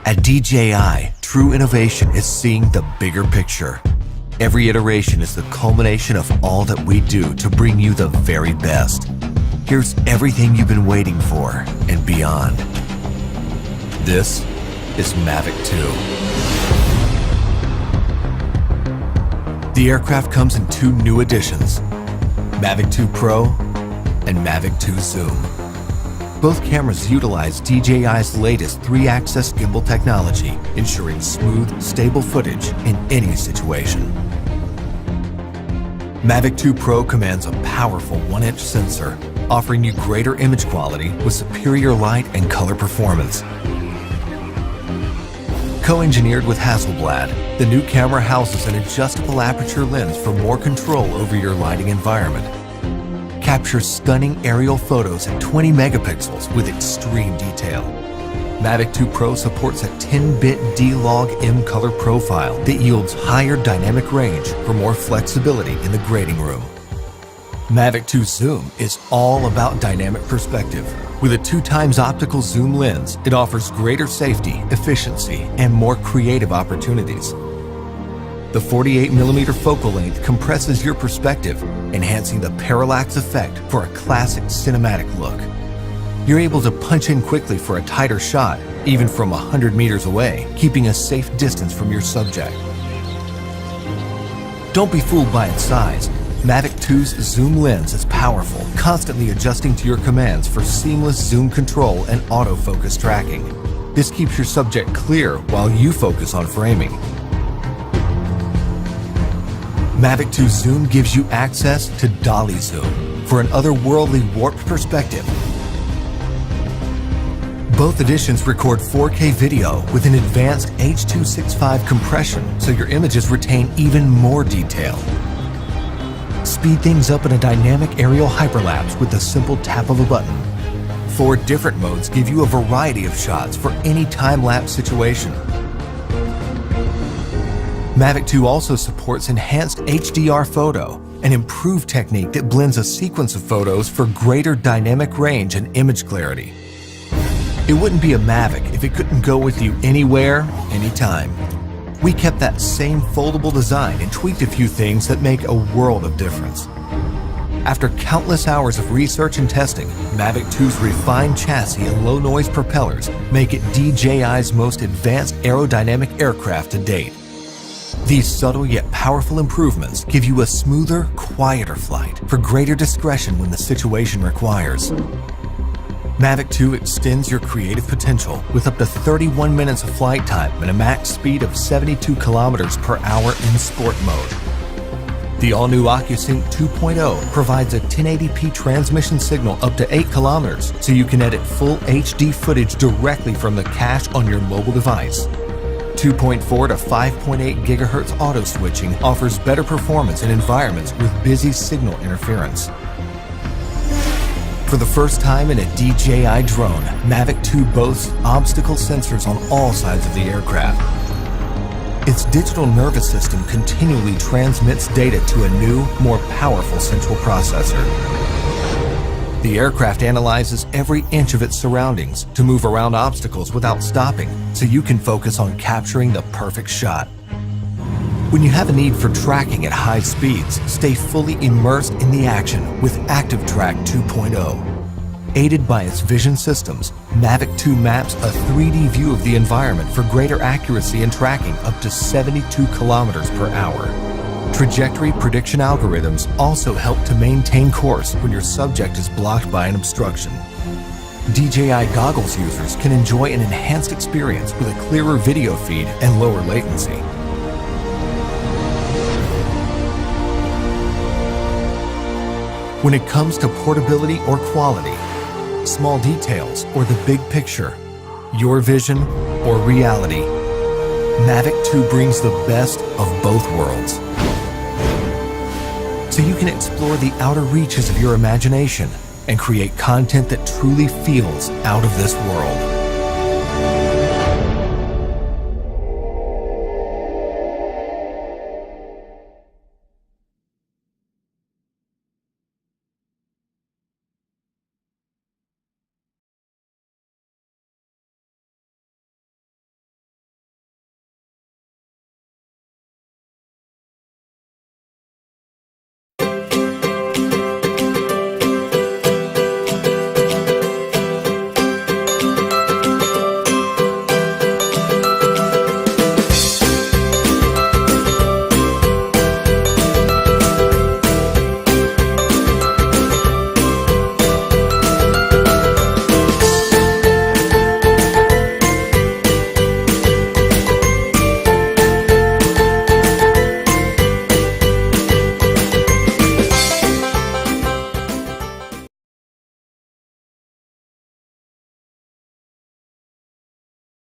At DJI, true innovation is seeing the bigger picture. Every iteration is the culmination of all that we do to bring you the very best. Here's everything you've been waiting for and beyond. This is MAVIC 2. The aircraft comes in two new editions, MAVIC 2 Pro and MAVIC 2 Zoom. Both cameras utilize DJI's latest 3-axis gimbal technology, ensuring smooth, stable footage in any situation. MAVIC 2 Pro commands a powerful 1-inch sensor, offering you greater image quality with superior light and color performance. Co-engineered with Hasselblad, the new camera houses an adjustable aperture lens for more control over your lighting environment. Captures stunning aerial photos at 20 megapixels with extreme detail. MAVIC 2 Pro supports a 10-bit D-Log M color profile that yields higher dynamic range for more flexibility in the grading room. MAVIC 2 Zoom is all about dynamic perspective. With a 2x optical zoom lens, it offers greater safety, efficiency, and more creative opportunities. The 48mm focal length compresses your perspective, enhancing the parallax effect for a classic cinematic look. You're able to punch in quickly for a tighter shot, even from 100 meters away, keeping a safe distance from your subject. Don't be fooled by its size. MAVIC 2's zoom lens is powerful, constantly adjusting to your commands for seamless zoom control and autofocus tracking. This keeps your subject clear while you focus on framing. MAVIC 2 Zoom gives you access to dolly zoom for an otherworldly warped perspective. Both editions record 4K video with an advanced H.265 compression, so your images retain even more detail. Speed things up in a dynamic aerial hyperlapse with the simple tap of a button. 4 different modes give you a variety of shots for any time-lapse situation. MAVIC 2 also supports enhanced HDR photo, an improved technique that blends a sequence of photos for greater dynamic range and image clarity. It wouldn't be a MAVIC if it couldn't go with you anywhere, anytime. We kept that same foldable design and tweaked a few things that make a world of difference. After countless hours of research and testing, MAVIC 2's refined chassis and low-noise propellers make it DJI's most advanced aerodynamic aircraft to date. These subtle yet powerful improvements give you a smoother, quieter flight for greater discretion when the situation requires. MAVIC 2 extends your creative potential with up to 31 minutes of flight time and a max speed of 72 kilometers per hour in sport mode. The all-new OcuSync 2.0 provides a 1080p transmission signal up to 8 kilometers, so you can edit full HD footage directly from the cache on your mobile device. 2.4 to 5.8 GHz auto switching offers better performance in environments with busy signal interference. For the first time in a DJI drone, MAVIC 2 boasts obstacle sensors on all sides of the aircraft. Its digital nervous system continually transmits data to a new, more powerful central processor. The aircraft analyzes every inch of its surroundings to move around obstacles without stopping, so you can focus on capturing the perfect shot. When you have a need for tracking at high speeds, stay fully immersed in the action with ActiveTrack 2.0. Aided by its vision systems, MAVIC 2 maps a 3D view of the environment for greater accuracy and tracking up to 72 kilometers per hour. Trajectory prediction algorithms also help to maintain course when your subject is blocked by an obstruction. DJI goggles users can enjoy an enhanced experience with a clearer video feed and lower latency. When it comes to portability or quality, small details or the big picture, your vision or reality, MAVIC 2 brings the best of both worlds. So you can explore the outer reaches of your imagination and create content that truly feels out of this world.